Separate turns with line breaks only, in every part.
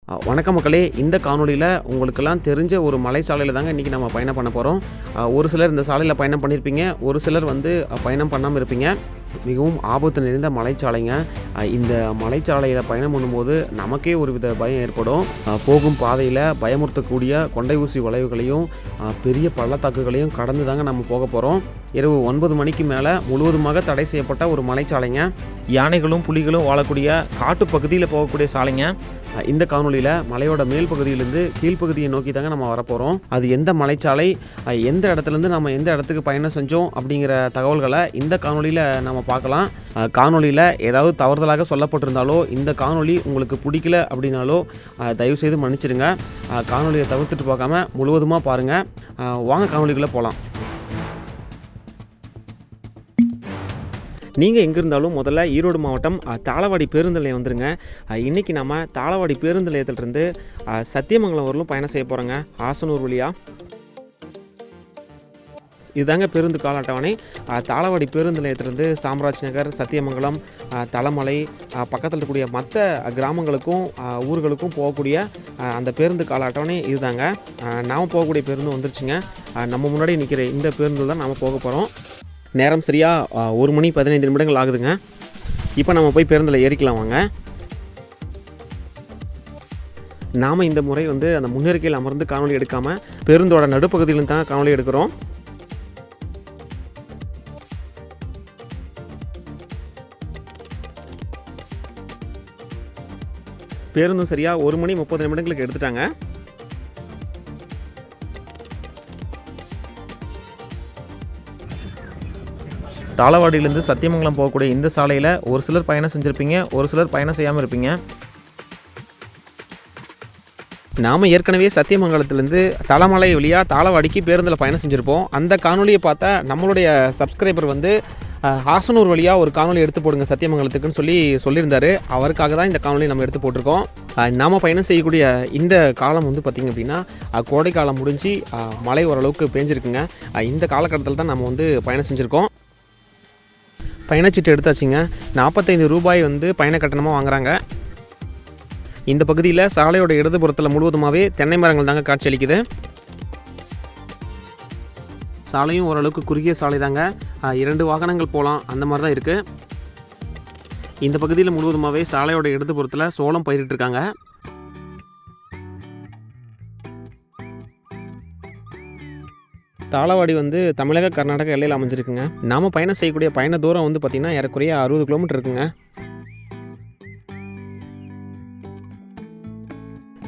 வணக்கம் மக்களே. இந்த காணொளியில் உங்களுக்கெல்லாம் தெரிஞ்ச ஒரு மலை சாலையில் தாங்க இன்றைக்கி நம்ம பயணம் பண்ண போகிறோம். ஒரு சிலர் இந்த சாலையில் பயணம் பண்ணியிருப்பீங்க, ஒரு சிலர் பயணம் பண்ணாமல் இருப்பீங்க. மிகவும் ஆபத்து நிறைந்த மலைச்சாலைங்க. இந்த மலைச்சாலையில் பயணம் பண்ணும்போது நமக்கே ஒரு வித பயம் ஏற்படும். போகும் பாதையில் பயமுறுத்தக்கூடிய கொண்டை ஊசி வளைவுகளையும் பெரிய பள்ளத்தாக்குகளையும் கடந்து தாங்க நம்ம போக போகிறோம். இரவு 9 மணிக்கு மேலே முழுவதுமாக தடை செய்யப்பட்ட ஒரு மலைச்சாலைங்க. யானைகளும் புலிகளும் வாழக்கூடிய காட்டு பகுதியில் போகக்கூடிய சாலைங்க. இந்த காணொலியில் மலையோட மேல் பகுதியிலேருந்து கீழ்ப்பகுதியை நோக்கி தாங்க நம்ம வரப்போகிறோம். அது எந்த மலைச்சாலை, எந்த இடத்துலேருந்து நம்ம எந்த இடத்துக்கு பயணம் செஞ்சோம் அப்படிங்கிற தகவல்களை இந்த காணொலியில் நம்ம பார்க்கலாம். காணொலியில் ஏதாவது தவறுதலாக சொல்லப்பட்டிருந்தாலோ, இந்த காணொலி உங்களுக்கு பிடிக்கல அப்படின்னாலோ தயவுசெய்து மன்னிச்சிடுங்க. காணொலியை தவிர்த்துட்டு பார்க்காம முழுவதுமாக பாருங்கள். வாங்க காணொலிக்குள்ளே போகலாம். நீங்கள் எங்கே இருந்தாலும் முதல்ல ஈரோடு மாவட்டம் தாளவாடி பேருந்து நிலையம் வந்துருங்க. இன்றைக்கி நம்ம தாளவாடி பேருந்து நிலையத்திலிருந்து சத்தியமங்கலம் வரலும் பயணம் செய்ய போகிறோங்க, ஆசனூர் வழியாக. இதுதாங்க பேருந்து கால அட்டவணை. தாளவாடி பேருந்து நிலையத்திலிருந்து சாம்ராஜ் நகர், சத்தியமங்கலம், தலமலை, பக்கத்தில் இருக்கக்கூடிய மற்ற கிராமங்களுக்கும் ஊர்களுக்கும் போகக்கூடிய அந்த பேருந்து கால அட்டவணை இதுதாங்க. நாம் போகக்கூடிய பேருந்து வந்துருச்சுங்க. நம்ம முன்னாடி நிற்கிற இந்த பேருந்து தான் நாம் போக போகிறோம். நேரம் சரியாக 1 மணி 15 நிமிடங்கள் ஆகுதுங்க. இப்போ நம்ம போய் பேருந்தில் ஏறிக்கலாம் வாங்க. நாம் இந்த முறை அந்த முன்னெருக்கையில் அமர்ந்து காணொலி எடுக்காமல் பேருந்தோட நடுப்பகுதியிலும் தான் காணொலி எடுக்கிறோம். பேருந்தும் சரியாக 1 மணி 30 நிமிடங்களுக்கு எடுத்துட்டாங்க. தாளவாடியிலேருந்து சத்தியமங்கலம் போகக்கூடிய இந்த சாலையில் ஒரு சிலர் பயணம் செஞ்சுருப்பீங்க, ஒரு சிலர் பயணம் செய்யாமல் இருப்பீங்க. நாம் ஏற்கனவே சத்தியமங்கலத்திலேருந்து தலமலை வழியாக தாளவாடிக்கு பேருந்தில் பயணம் செஞ்சுருப்போம். அந்த காணொலியை பார்த்தா நம்மளுடைய சப்ஸ்கிரைபர் ஆசனூர் வழியாக ஒரு காணொலி எடுத்து போடுங்க சத்தியமங்கலத்துக்குன்னு சொல்லியிருந்தார். அவருக்காக தான் இந்த காணொலி நம்ம எடுத்து போட்டிருக்கோம். நாம் பயணம் செய்யக்கூடிய இந்த காலம் பார்த்திங்க அப்படின்னா கோடை காலம் முடிஞ்சு மழை ஓரளவுக்கு பேஞ்சிருக்குங்க. இந்த காலகட்டத்தில் தான் நம்ம பயணம் செஞ்சுருக்கோம். பயணச்சீட்டு எடுத்தாச்சுங்க. 45 ரூபாய் பயண கட்டணமாக வாங்குறாங்க. இந்த பகுதியில் சாலையோட இடதுபுறத்தில் முழுவதுமாகவே தென்னை மரங்கள் தாங்க காட்சி அளிக்குது. சாலையும் ஓரளவுக்கு குறுகிய சாலை தாங்க. 2 வாகனங்கள் போகலாம், அந்த மாதிரி தான் இருக்குது. இந்த பகுதியில் முழுவதுமாகவே சாலையோட இடதுபுறத்தில் சோளம் பயிரிட்டுருக்காங்க. தாளவாடி தமிழக கர்நாடக எல்லையில் அமைஞ்சிருக்குங்க. நாம் பயணம் செய்யக்கூடிய பயண தூரம் பார்த்திங்கன்னா ஏறக்குறைய 60 கிலோமீட்டர் இருக்குங்க.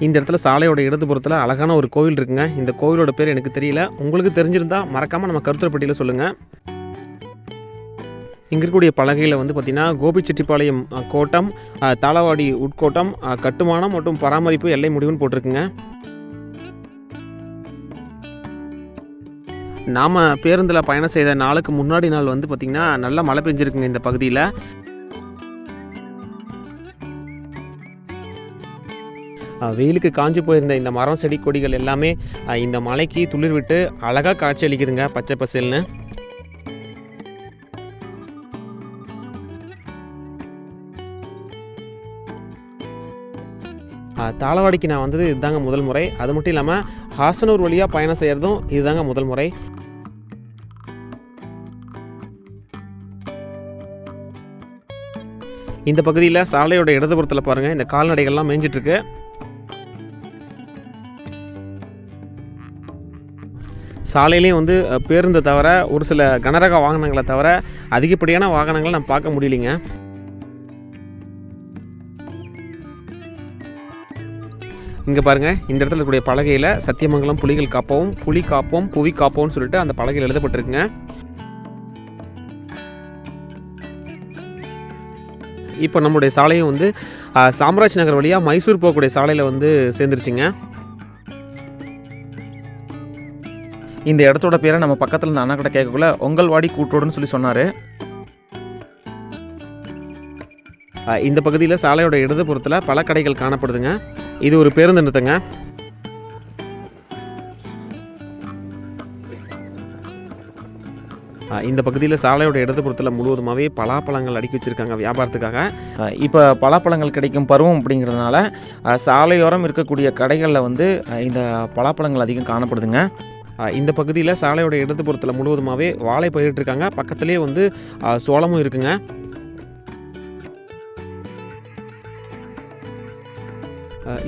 இந்த இடத்துல சாலையோட இடதுபுறத்தில் அழகான ஒரு கோவில் இருக்குங்க. இந்த கோவிலோட பேர் எனக்கு தெரியல, உங்களுக்கு தெரிஞ்சிருந்தால் மறக்காமல் நம்ம கருத்துரைப்பட்டியில் சொல்லுங்கள். இங்கே இருக்கக்கூடிய பலகையில் பார்த்திங்கன்னா கோபிச்செட்டிப்பாளையம் கோட்டம், தாளவாடி உட்கோட்டம், கட்டுமானம் மற்றும் பராமரிப்பு எல்லை முடிவுன்னு போட்டிருக்குங்க. நாம் பேருந்தில் பயணம் செய்த நாளுக்கு முன்னாடி நாள் பார்த்திங்கன்னா நல்லா மழை பெஞ்சிருக்குங்க இந்த பகுதியில். வெயிலுக்கு காஞ்சி போயிருந்த இந்த மரம் செடி கொடிகள் எல்லாமே இந்த மலைக்கு துளிர் விட்டு அழகாக காட்சி அளிக்குதுங்க, பச்சை பசேல்னு. தாளவாடிக்கு நான் இதுதாங்க முதல் முறை. அது மட்டும் இல்லாமல் ஆசனூர் வழியாக பயணம் செய்கிறதும் இதுதாங்க முதல் முறை. இந்த பகுதியில் சாலையோட இடதுபுறத்தில் பாருங்கள், இந்த கால்நடைகள்லாம் மேய்ஞ்சிட்ருக்கு. சாலையிலையும் பேருந்து தவிர ஒரு சில கனரக வாகனங்களை தவிர அதிகப்படியான வாகனங்களை நம்ம பார்க்க முடியலைங்க. இங்கே பாருங்கள், இந்த இடத்துல இருக்கக்கூடிய பலகையில் சத்தியமங்கலம் புலிகள் காப்போம், புலி காப்போம், புவி காப்போம்னு சொல்லிட்டு அந்த பலகையில் எழுதப்பட்டிருக்குங்க. இப்போ நம்முடைய சாலையும் சாம்ராஜ் நகர் வழியாக மைசூர் போகக்கூடிய சாலையில் சேர்ந்துருச்சுங்க. இந்த இடத்தோட பேரை நம்ம பக்கத்தில் இருந்த அண்ணா கிட்ட கேட்கக்குள்ள ஒங்கல்வாடி கூட்டோடுன்னு சொன்னார். இந்த பகுதியில் சாலையோட இடதுபுறத்தில் பல கடைகள் காணப்படுதுங்க. இது ஒரு பேருந்து நிறுத்தங்க. இந்த பகுதியில் சாலையோட இடதுபுறத்தில் முழுவதுமாகவே பலாப்பழங்கள் அடுக்கி வச்சுருக்காங்க வியாபாரத்துக்காக. இப்போ பலாப்பழங்கள் கிடைக்கும் பருவம் அப்படிங்கிறதுனால சாலையோரம் இருக்கக்கூடிய கடைகளில் வந்து இந்த பலாப்பழங்கள் அதிகம் காணப்படுதுங்க. இந்த பகுதியில் சாலையோட இடதுபுறத்தில் முழுவதுமாகவே வாழை பயிரிட்டிருக்காங்க. பக்கத்துலேயே வந்து சோளமும் இருக்குங்க.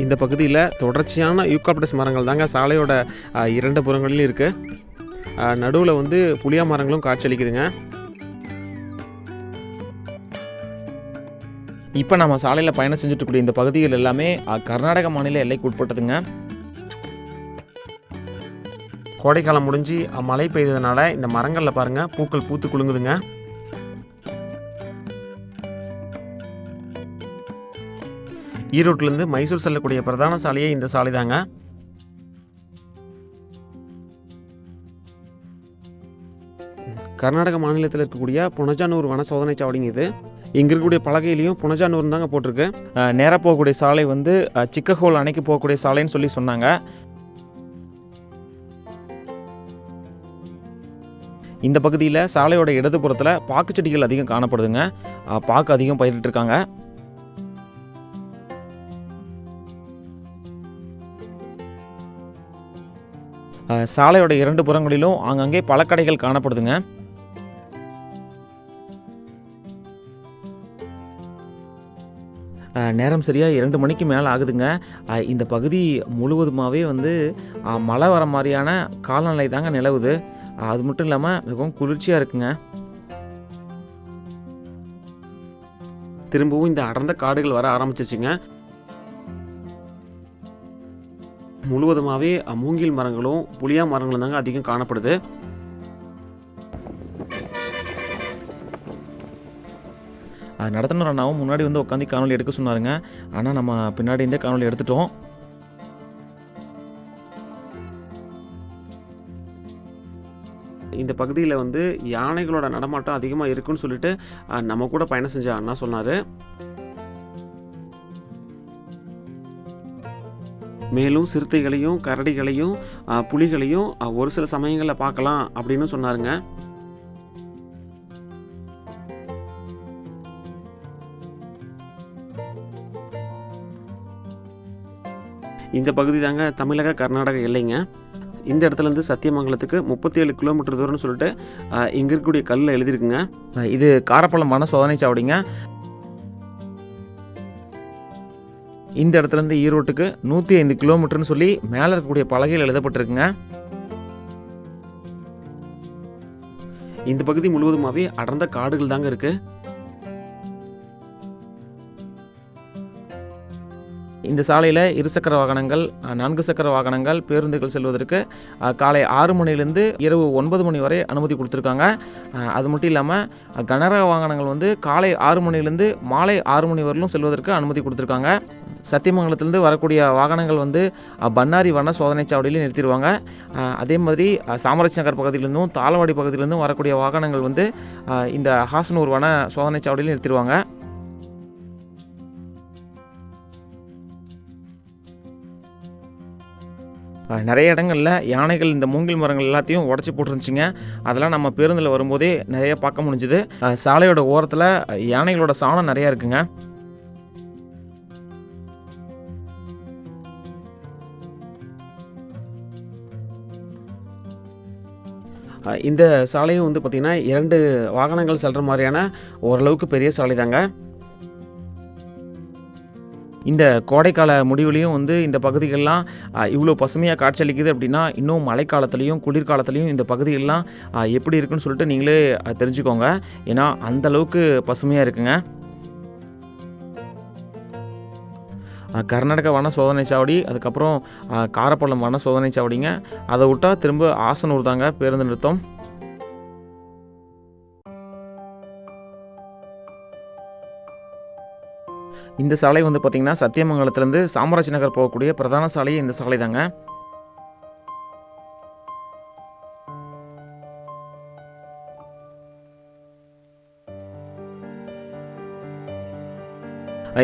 இந்த பகுதியில் தொடர்ச்சியான யூக்காலிப்டஸ் மரங்கள் தாங்க சாலையோட 2 புறங்களிலும் இருக்குது. நடுவில் வந்து புளியா மரங்களும் காட்சியளிக்குதுங்க. இப்போ நம்ம சாலையில் பயணம் செஞ்சுட்டு இருக்கக்கூடிய இந்த பகுதிகள் எல்லாமே கர்நாடக மாநில எல்லைக்கு உட்பட்டதுங்க. கோடைக்காலம் முடிஞ்சு மழை பெய்ததுனால இந்த மரங்களில் பாருங்கள் பூக்கள் பூத்து குலுங்குதுங்க. ஈரோட்டிலேருந்து மைசூர் செல்லக்கூடிய பிரதான சாலையே இந்த சாலை தாங்க. கர்நாடக மாநிலத்தில் இருக்கக்கூடிய புனஜானூர் வன சோதனை சாவடிங்க இது. இங்கே இருக்கக்கூடிய பலகையிலையும் புனஜானூர் தாங்க போட்டிருக்கு. நேராக போகக்கூடிய சாலை வந்து சிக்கஹோல் அணைக்கு போகக்கூடிய சாலைன்னு சொல்லி சொன்னாங்க. இந்த பகுதியில் சாலையோட இடதுபுறத்தில் பாக்கு செடிகள் அதிகம் காணப்படுதுங்க. பாக்கு அதிகம் பயிரிட்டிருக்காங்க. சாலையோட 2 புறங்களிலும் ஆங்காங்கே பழக்கடைகள் காணப்படுதுங்க. நேரம் சரியாக 2 மணிக்கு மேலே ஆகுதுங்க. இந்த பகுதி முழுவதுமாகவே வந்து மழை வர மாதிரியான காலநிலை தாங்க நிலவுது. அது மட்டும் இல்லாமல் மிகவும் குளிர்ச்சியாக இருக்குங்க. திரும்பவும் இந்த அடர்ந்த காடுகள் வர ஆரம்பிச்சிச்சுங்க. முழுவதுமாகவே மூங்கில் மரங்களும் புளியா மரங்களும் தாங்க அதிகம் காணப்படுது. நடத்துனர் அண்ணாவும் முன்னாடி வந்து உட்காந்து காணொலி எடுக்க சொன்னாருங்க. ஆனால் நம்ம பின்னாடி இருந்தே காணொலி எடுத்துட்டோம். இந்த பகுதியில் வந்து யானைகளோட நடமாட்டம் அதிகமாக இருக்குன்னு சொல்லிட்டு நம்ம கூட பயணம் செஞ்ச அண்ணா சொன்னார். மேலும் சிறுத்தைகளையும் கரடிகளையும் புலிகளையும் ஒரு சில சமயங்களில் பார்க்கலாம் அப்படின்னு சொன்னாருங்க. இந்த பகுதி தாங்க தமிழக கர்நாடக எல்லைங்க. இந்த இடத்துலேருந்து சத்தியமங்கலத்துக்கு 37 கிலோமீட்டர் தூரம்னு சொல்லிட்டு இங்கே இருக்கக்கூடிய கல்லில் எழுதியிருக்குங்க. இது காரப்பழம் வன சோதனை சாவடிங்க. இந்த இடத்துலேருந்து ஈரோட்டுக்கு 105 கிலோமீட்டர்னு சொல்லி மேலே இருக்கக்கூடிய பலகையில் எழுதப்பட்டிருக்குங்க. இந்த பகுதி முழுவதுமாகவே அடர்ந்த காடுகள் தாங்க இருக்குது. இந்த சாலையில் இருசக்கர வாகனங்கள், 4 சக்கர வாகனங்கள், பேருந்துகள் செல்வதற்கு காலை 6 மணிலேருந்து இரவு 9 மணி வரை அனுமதி கொடுத்துருக்காங்க. அது மட்டும் இல்லாமல் கனரக வாகனங்கள் வந்து காலை 6 மணிலேருந்து மாலை 6 மணி வரலும் செல்வதற்கு அனுமதி கொடுத்துருக்காங்க. சத்தியமங்கலத்திலேருந்து வரக்கூடிய வாகனங்கள் வந்து பன்னாரி வன சோதனை சாவடியில் நிறுத்திடுவாங்க. அதே மாதிரி சாமராஜ் நகர் பகுதியிலேருந்தும் தாளவாடி பகுதியிலேருந்தும் வரக்கூடிய வாகனங்கள் வந்து இந்த ஹாசனூர் வன சோதனை சாவடியில் நிறுத்திடுவாங்க. நிறைய இடங்களில் யானைகள் இந்த மூங்கில் மரங்கள் எல்லாத்தையும் உடச்சி போட்டுருந்துச்சிங்க. அதெல்லாம் நம்ம பேருந்தில் வரும்போதே நிறைய பார்க்க முடிஞ்சுது. சாலையோட ஓரத்தில் யானைகளோட சாணம் நிறையா இருக்குங்க. இந்த சாலையும் வந்து பார்த்திங்கன்னா 2 வாகனங்கள் செல்கிற மாதிரியான ஓரளவுக்கு பெரிய சாலை தாங்க. இந்த கோடைக்கால முடிவுலையும் வந்து இந்த பகுதிகள்லாம் இவ்வளோ பசுமையாக காட்சியளிக்குது அப்படின்னா, இன்னும் மழைக்காலத்துலேயும் குளிர்காலத்துலேயும் இந்த பகுதிகள்லாம் எப்படி இருக்குன்னு சொல்லிட்டு நீங்களே தெரிஞ்சுக்கோங்க. ஏன்னா அந்தளவுக்கு பசுமையாக இருக்குங்க. கர்நாடக வன சோதனை சாவடி, அதுக்கப்புறம் காரப்பழம் வன சோதனை சாவடிங்க. அதை விட்டால் திரும்ப ஆசனூர் தாங்க பேருந்து நிறுத்தம். இந்த சாலை வந்து பார்த்திங்கன்னா சத்தியமங்கலத்துலேருந்து சாமராஜ் நகர் போகக்கூடிய பிரதான சாலையே இந்த சாலை தாங்க.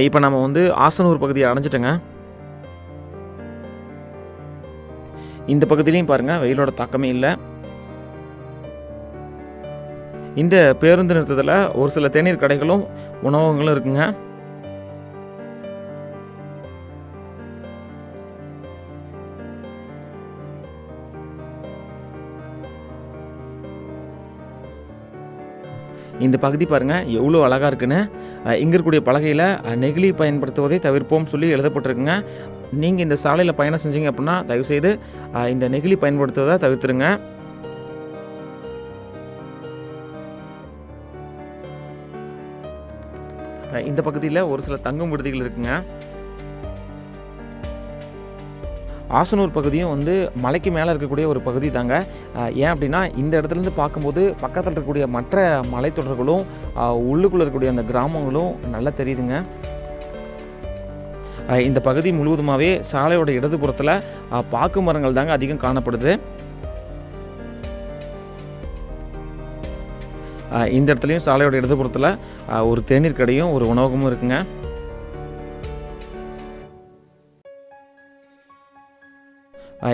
இப்போ நம்ம வந்து ஆசனூர் பகுதியை அடைஞ்சிட்டோங்க. இந்த பகுதியிலையும் பாருங்கள் வெயிலோட தாக்கமே இல்லை.
இந்த பேருந்து நிறுத்தத்தில் ஒரு சில தேநீர் கடைகளும் உணவகங்களும் இருக்குங்க. இந்த பகுதி பாருங்கள் எவ்வளோ அழகாக இருக்குன்னு. இங்கே இருக்கக்கூடிய பலகையில் நெகிழி பயன்படுத்துவதை தவிர்ப்போம் சொல்லி எழுதப்பட்டிருக்குங்க. நீங்கள் இந்த சாலையில் பயணம் செஞ்சீங்க அப்படின்னா தயவுசெய்து இந்த நெகிழி பயன்படுத்துவதை தவிர்த்துருங்க. இந்த பகுதியில் ஒரு சில தங்கும் விடுதிகள் இருக்குங்க. ஆசனூர் பகுதியும் வந்து மலைக்கு மேலே இருக்கக்கூடிய ஒரு பகுதி தாங்க. ஏன் அப்படின்னா இந்த இடத்துலேருந்து பார்க்கும்போது பக்கத்தில் இருக்கக்கூடிய மற்ற மலைத்தொடர்களும் உள்ளுக்குள்ளே இருக்கக்கூடிய அந்த கிராமங்களும் நல்லா தெரியுதுங்க. இந்த பகுதி முழுவதுமாகவே சாலையோட இடதுபுறத்தில் பாக்கு மரங்கள் தாங்க அதிகம் காணப்படுது. இந்த இடத்துலையும் சாலையோட இடதுபுறத்தில் ஒரு தேநீர் கடையும் ஒரு உணவகமும் இருக்குங்க.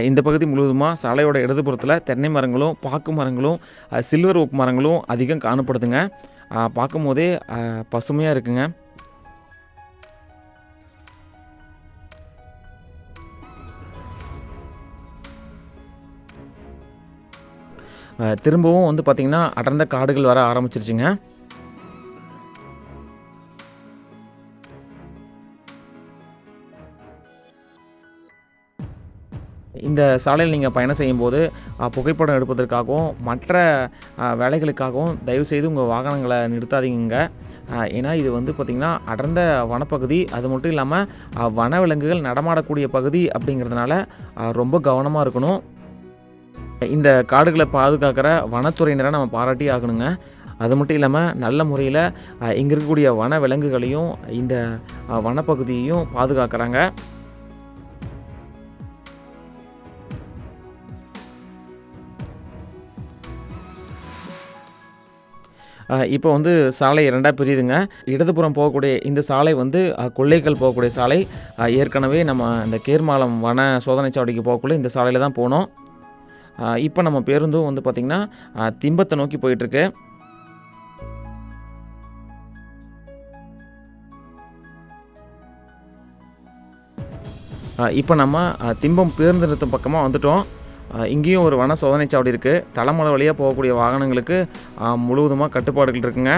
இந்த பகுதி முழுவதுமாக சாலையோட இடதுபுறத்தில் தென்னை மரங்களும் பாக்கு மரங்களும் சில்வர் ஓக் மரங்களும் அதிகம் காணப்படுதுங்க. பார்க்கும் போதே பசுமையாக இருக்குங்க. திரும்பவும் வந்து பார்த்திங்கன்னா அடர்ந்த காடுகள் வர ஆரம்பிச்சிருச்சுங்க. இந்த சாலையில் நீங்கள் பயணம் செய்யும்போது புகைப்படம் எடுப்பதற்காகவும் மற்ற வேலைகளுக்காகவும் தயவுசெய்து உங்கள் வாகனங்களை நிறுத்தாதீங்க. ஏன்னா இது வந்து பார்த்திங்கன்னா அடர்ந்த வனப்பகுதி, அது மட்டும் இல்லாமல் வனவிலங்குகள் நடமாடக்கூடிய பகுதி அப்படிங்கிறதுனால ரொம்ப கவனமாக இருக்கணும். இந்த காடுகளை பாதுகாக்கிற வனத்துறையினரை நம்ம பாராட்டி ஆகணுங்க. அது மட்டும் இல்லாமல் நல்ல முறையில் இங்கே இருக்கக்கூடிய வன விலங்குகளையும் இந்த வனப்பகுதியையும் பாதுகாக்கிறாங்க. இப்போ வந்து சாலை 2ஆக பிரியுதுங்க. இடதுபுறம் போகக்கூடிய இந்த சாலை வந்து கொள்ளைக்கல் போகக்கூடிய சாலை. ஏற்கனவே நம்ம இந்த கேர்மாலம் வன சோதனை சாவடிக்கு போகக்குள்ள இந்த சாலையில் தான் போனோம். இப்போ நம்ம பேருந்தும் வந்து பார்த்திங்கன்னா திம்பத்தை நோக்கி போயிட்டுருக்கு. இப்போ நம்ம திம்பம் பேருந்து நிறுத்தம் பக்கமாக வந்துட்டோம். இங்கேயும் ஒரு வன சோதனை சாவடி இருக்குது. தலைமலை வழியாக போகக்கூடிய வாகனங்களுக்கு முழுவதுமாக கட்டுப்பாடுகள் இருக்குங்க.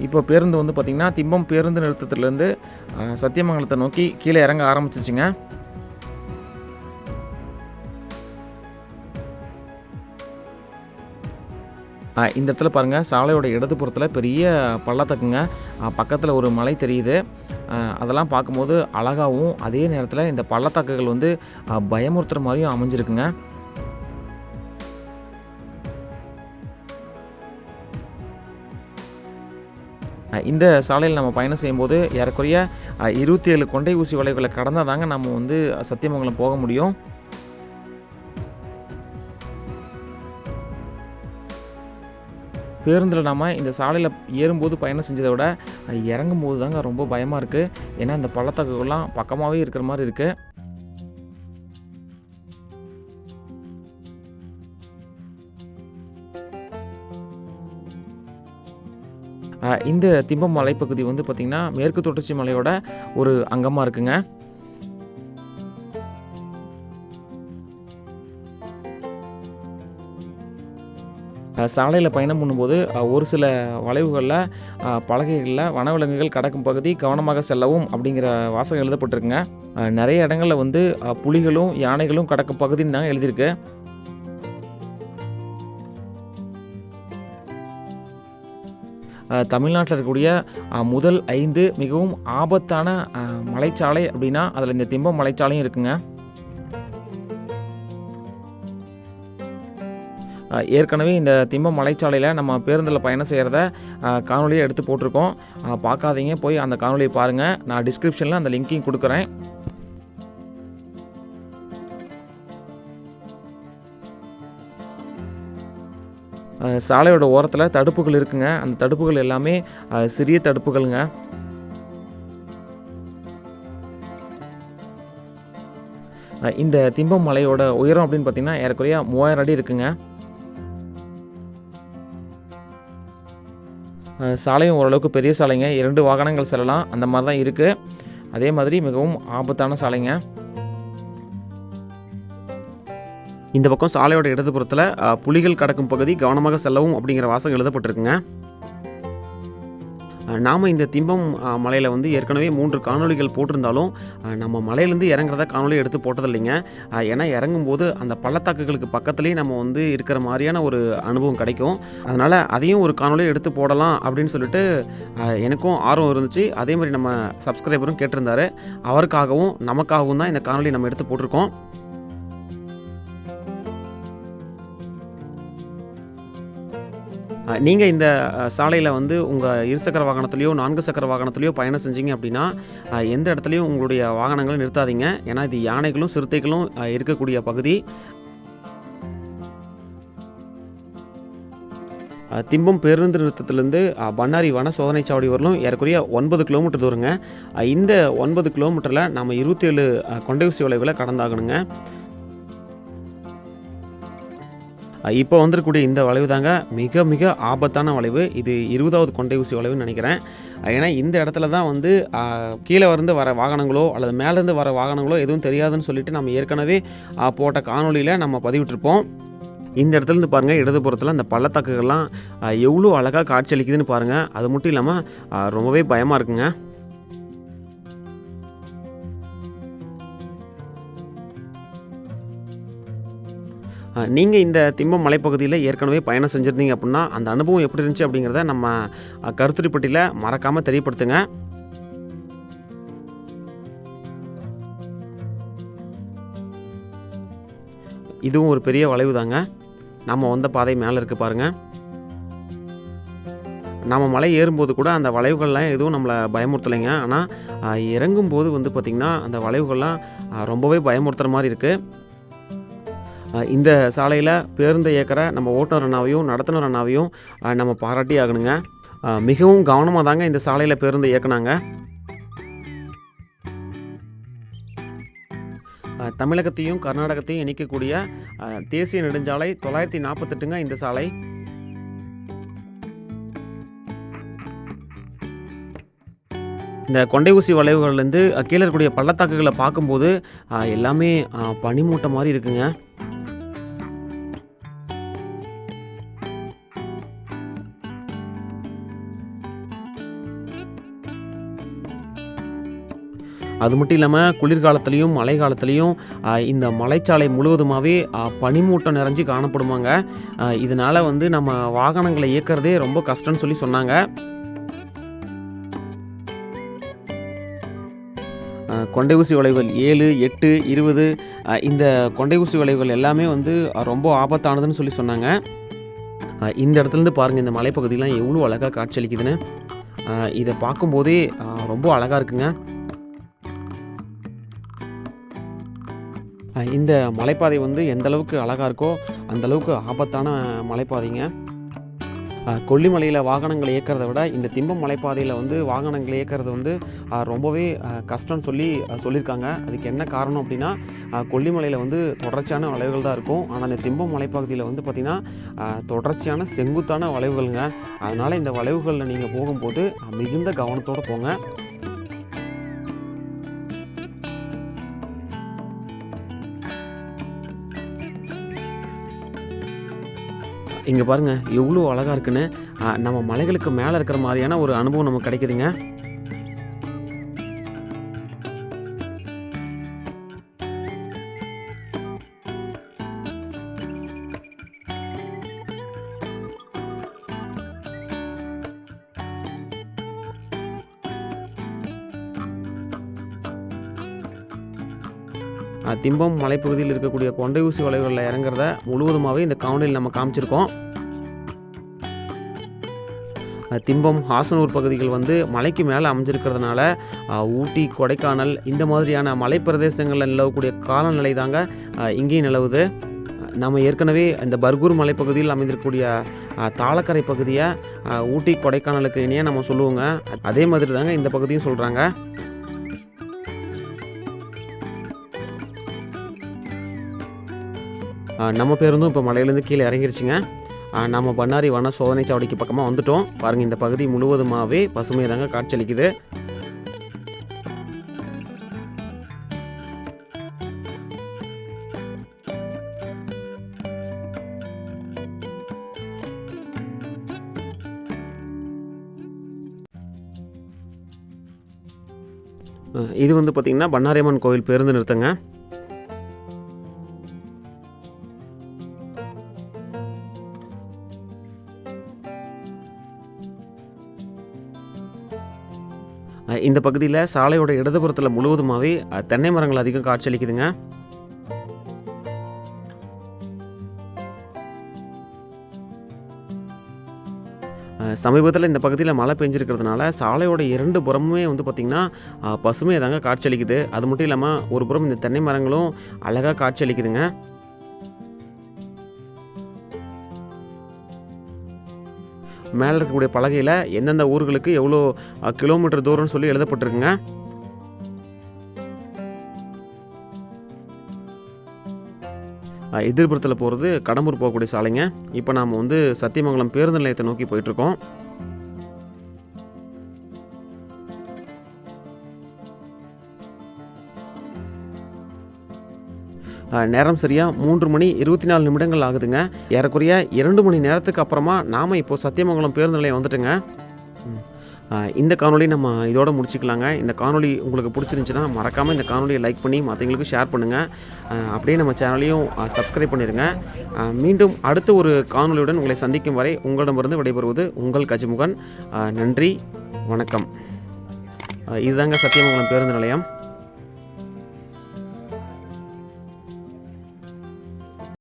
இப்போ பேருந்து வந்து பார்த்திங்கன்னா திம்பம் பேருந்து நிறுத்தத்துலேருந்து சத்தியமங்கலத்தை நோக்கி கீழே இறங்க ஆரம்பிச்சிச்சுங்க. இந்த இடத்துல பாருங்கள் சாலையோட இடதுபுறத்தில் பெரிய பள்ளத்தாக்குங்க. பக்கத்தில் ஒரு மலை தெரியுது. அதெல்லாம் பார்க்கும்போது அழகாகவும் அதே நேரத்தில் இந்த பள்ளத்தாக்குகள் வந்து பயமுறுத்துகிற மாதிரியும் அமைஞ்சிருக்குங்க. இந்த சாலையில் நம்ம பயணம் செய்யும்போது ஏறக்குறைய 27 கொண்டை ஊசி வளைவுகளை கடந்தால் தாங்க நம்ம வந்து சத்தியமங்கலம் போக முடியும். பேருந்தில் நம்ம இந்த சாலையில் ஏறும்போது பயணம் செஞ்சதை விட இறங்கும்போது தாங்க ரொம்ப பயமாக இருக்குது. ஏன்னா இந்த பள்ளத்தாக்குகள்லாம் பக்கமாகவே இருக்கிற மாதிரி இருக்குது. இந்த திம்பம் மலைப்பகுதி வந்து பார்த்திங்கன்னா மேற்கு தொடர்ச்சி மலையோட ஒரு அங்கமாக இருக்குங்க. சாலையில் பயணம் பண்ணும்போது ஒரு சில வளைவுகளில் பலகைகளில் வனவிலங்குகள் கடக்கும் பகுதி கவனமாக செல்லவும் அப்படிங்கிற வாசகம் எழுதப்பட்டிருக்குங்க. நிறைய இடங்களில் வந்து புலிகளும் யானைகளும் கடக்கும் பகுதின்னு தாங்க எழுதியிருக்கு. தமிழ்நாட்டில் இருக்கக்கூடிய முதல் 5 மிகவும் ஆபத்தான மலைச்சாலை அப்படின்னா அதில் இந்த திம்பம் மலைச்சாலையும் இருக்குங்க. ஏற்கனவே இந்த திம்பம் மலைச்சாலையில் நம்ம பேருந்தில் பயணம் செய்கிறத காணொலியை எடுத்து போட்டிருக்கோம். பார்க்காதீங்க, போய் அந்த காணொலியை பாருங்கள். நான் டிஸ்கிரிப்ஷனில் அந்த லிங்க்கையும் கொடுக்குறேன். சாலையோட ஓரத்தில் தடுப்புகள் இருக்குங்க. அந்த தடுப்புகள் எல்லாமே சிறிய தடுப்புகள்ங்க. இந்த திம்பம் மலையோட உயரம் அப்படின்னு பார்த்திங்கன்னா ஏறக்குறைய 3000 அடி இருக்குங்க. சாலையும் ஓரளவுக்கு பெரிய சாலைங்க, 2 வாகனங்கள் செல்லலாம் அந்த மாதிரி தான் இருக்குது. அதே மாதிரி மிகவும் ஆபத்தான சாலைங்க.
இந்த பக்கம் சாலையோட இடதுபுறத்தில் புலிகள் கடக்கும் பகுதி, கவனமாக செல்லவும் அப்படிங்கிற வாசகம் எழுதப்பட்டிருக்குங்க. நாம் இந்த திம்பம் மலையில் வந்து ஏற்கனவே 3 காணொளிகள் போட்டிருந்தாலும் நம்ம மலையிலேருந்து இறங்குறத காணொலி எடுத்து போட்டதில்லைங்க. ஏன்னா இறங்கும்போது அந்த பள்ளத்தாக்குகளுக்கு பக்கத்துலேயே நம்ம வந்து இருக்கிற மாதிரியான ஒரு அனுபவம் கிடைக்கும். அதனால் அதையும் ஒரு காணொலி எடுத்து போடலாம் அப்படின்னு சொல்லிட்டு எனக்கும் ஆர்வம் இருந்துச்சு. அதே மாதிரி நம்ம சப்ஸ்கிரைபரும் கேட்டிருந்தாரு. அவருக்காகவும் நமக்காகவும் தான் இந்த காணொலி நம்ம எடுத்து போட்டிருக்கோம். நீங்கள் இந்த சாலையில் வந்து உங்கள் இருசக்கர வாகனத்துலேயோ 4 சக்கர வாகனத்துலேயோ பயணம் செஞ்சீங்க அப்படின்னா எந்த இடத்துலையும் உங்களுடைய வாகனங்களை நிறுத்தாதீங்க. ஏன்னா இது யானைகளும் சிறுத்தைகளும் இருக்கக்கூடிய பகுதி. திம்பம் பேருந்து நிறுத்தத்திலேருந்து பண்ணாரி வன சோதனை சாவடி வரலும் ஏறக்குறைய 9 கிலோமீட்டர் தூரங்க. இந்த 9 கிலோமீட்டரில் நம்ம 27 கொண்டை ஊசி வளைவில் கடந்தாகணுங்க. இப்போ வந்துருக்கூடிய இந்த வளைவு தாங்க மிக மிக ஆபத்தான வளைவு. இது 20வது கொண்டை ஊசி வளைவுன்னு நினைக்கிறேன். ஏன்னா இந்த இடத்துல தான் வந்து கீழே இருந்து வர வாகனங்களோ அல்லது மேலேருந்து வர வாகனங்களோ எதுவும் தெரியாதுன்னு சொல்லிட்டு நம்ம ஏற்கனவே போட்ட காணொலியில் நம்ம பதிவிட்டிருப்போம். இந்த இடத்துலேருந்து பாருங்கள், இடதுபுறத்தில் அந்த பள்ளத்தாக்குகள்லாம் எவ்வளோ அழகாக காட்சியளிக்குதுன்னு பாருங்கள். அது மட்டும் இல்லாமல் ரொம்பவே பயமாக இருக்குங்க. நீங்கள் இந்த திம்பம் மலைப்பகுதியில் ஏற்கனவே பயணம் செஞ்சுருந்தீங்க அப்படின்னா அந்த அனுபவம் எப்படி இருந்துச்சு அப்படிங்கிறத நம்ம கருத்துரைப்பட்டியில் மறக்காமல் தெரியப்படுத்துங்க. இதுவும் ஒரு பெரிய வளைவு தாங்க. நம்ம வந்த பாதை மேலே இருக்குது பாருங்கள். நம்ம மலை ஏறும்போது கூட அந்த வளைவுகள்லாம் எதுவும் நம்மளை பயமுறுத்தலைங்க. ஆனால் இறங்கும்போது வந்து பார்த்திங்கன்னா அந்த வளைவுகள்லாம் ரொம்பவே பயமுறுத்துகிற மாதிரி இருக்குது. இந்த சாலையில் பேருந்து இயக்கிற நம்ம ஓட்டுநர் அண்ணாவையும் நடத்துனர் அண்ணாவையும் நம்ம பாராட்டி ஆகணுங்க. மிகவும் கவனமாக தாங்க இந்த சாலையில் பேருந்து இயக்குனாங்க. தமிழகத்தையும் கர்நாடகத்தையும் இணைக்கக்கூடிய தேசிய நெடுஞ்சாலை 948ங்க இந்த சாலை. இந்த கொண்டை ஊசி வளைவுகள்லேருந்து கீழே இருக்கக்கூடிய பள்ளத்தாக்குகளை பார்க்கும்போது எல்லாமே பனிமூட்டை மாதிரி இருக்குங்க. அது மட்டும் இல்லாமல் குளிர்காலத்துலேயும் மழை காலத்துலேயும் இந்த மலைச்சாலை முழுவதுமாகவே பனிமூட்டம் நிறைஞ்சு காணப்படுமாங்க. இதனால் வந்து நம்ம வாகனங்களை இயக்கிறதே ரொம்ப கஷ்டம்னு சொல்லி சொன்னாங்க. கொண்டை ஊசி வளைவுகள் 7, 8, 20 இந்த கொண்டை ஊசி வளைவுகள் எல்லாமே வந்து ரொம்ப ஆபத்தானதுன்னு சொல்லி சொன்னாங்க. இந்த இடத்துலேருந்து பாருங்கள், இந்த மலைப்பகுதியெலாம் எவ்வளோ அழகாக காட்சியளிக்குதுன்னு. இதை பார்க்கும்போதே ரொம்ப அழகாக இருக்குங்க. இந்த மலைப்பாதை வந்து எந்த அளவுக்கு அழகாக இருக்கோ அந்தளவுக்கு ஆபத்தான மலைப்பாதைங்க. கொல்லிமலையில் வாகனங்களை இயக்கிறத விட இந்த திம்பம் மலைப்பாதையில் வந்து வாகனங்களை இயக்கிறது வந்து ரொம்பவே கஷ்டம்னு சொல்லியிருக்காங்க. அதுக்கு என்ன காரணம் அப்படின்னா, கொல்லிமலையில் வந்து தொடர்ச்சியான வளைவுகள் தான் இருக்கும். ஆனால் இந்த திம்பம் மலைப்பகுதியில் வந்து பார்த்திங்கன்னா தொடர்ச்சியான செங்குத்தான வளைவுகள்ங்க. அதனால் இந்த வளைவுகளில் நீங்கள் போகும்போது மிகுந்த கவனத்தோடு போங்க. இங்கே பாருங்கள் எவ்வளோ அழகாக இருக்குன்னு. நம்ம மலைகளுக்கு மேலே இருக்கிற மாதிரியான ஒரு அனுபவம் நமக்கு கிடைக்குதுங்க. திம்பம் மலைப்பகுதியில் இருக்கக்கூடிய கொண்டை ஊசி வளைவுகளில் இறங்குறத முழுவதுமாகவே இந்த காணொலியில் நம்ம காமிச்சிருக்கோம். திம்பம், ஹாசனூர் பகுதிகள் வந்து மலைக்கு மேலே அமைஞ்சிருக்கிறதுனால ஊட்டி, கொடைக்கானல் இந்த மாதிரியான மலைப்பிரதேசங்களில் நிலவக்கூடிய காலநிலை தாங்க இங்கேயும் நிலவுது. நம்ம ஏற்கனவே இந்த பர்கூர் மலைப்பகுதியில் அமைந்திருக்கக்கூடிய தாளக்கரை பகுதியை ஊட்டி, கொடைக்கானலுக்கு இணையாக நம்ம சொல்லுவோங்க. அதே மாதிரி தாங்க இந்த பகுதியும் சொல்கிறாங்க. நம்ம பேருந்தும் இப்போ மலையிலேருந்து கீழே இறங்கிருச்சுங்க. நம்ம பண்ணாரி வன சோதனை சாவடிக்கு பக்கமாக வந்துட்டோம். பாருங்கள், இந்த பகுதி முழுவதுமாகவே பசுமை தாங்க காட்சியளிக்குது. இது வந்து பார்த்திங்கன்னா பண்ணாரியம்மன் கோவில் பேருந்து நிறுத்தங்க. இந்த பகுதியில் சாலையோட இடதுபுறத்தில் முழுவதுமாகவே தென்னை மரங்கள் அதிகம் காட்சியளிக்குதுங்க. சமீபத்தில் இந்த பகுதியில் மழை பெஞ்சிருக்கிறதுனால சாலையோட 2 புறமுமே வந்து பார்த்திங்கன்னா பசுமையை தாங்க காட்சியளிக்குது. அது மட்டும் இல்லாமல் ஒரு புறம் இந்த தென்னை மரங்களும் அழகாக காட்சியளிக்குதுங்க. மேலே இருக்கக்கூடிய பலகையில் எந்தெந்த ஊர்களுக்கு எவ்வளோ கிலோமீட்டர் தூரம்னு சொல்லி எழுதப்பட்டிருக்குங்க. எதிர்புறத்தில் போகிறது கடம்பூர் போகக்கூடிய சாலைங்க. இப்போ நாம் வந்து சத்தியமங்கலம் பேருந்து நிலையத்தை நோக்கி போயிட்டுருக்கோம். நேரம் சரியாக 3:24 ஆகுதுங்க. ஏறக்குறைய 2 மணி நேரத்துக்கு அப்புறமா நாம் இப்போது சத்தியமங்கலம் பேருந்து நிலையம் வந்துட்டுங்க. இந்த காணொலி நம்ம இதோட முடிச்சுக்கலாங்க. இந்த காணொலி உங்களுக்கு பிடிச்சிருந்துச்சுன்னா மறக்காமல் இந்த காணொலியை லைக் பண்ணி மற்றவங்களுக்கு ஷேர் பண்ணுங்கள். அப்படியே நம்ம சேனலையும் சப்ஸ்கிரைப் பண்ணிடுங்க. மீண்டும் அடுத்த ஒரு காணொலியுடன் உங்களை சந்திக்கும் வரை உங்களிடமிருந்து விடைபெறுவது உங்கள் கஜமுகன். நன்றி, வணக்கம். இதுதாங்க சத்தியமங்கலம் பேருந்து நிலையம்.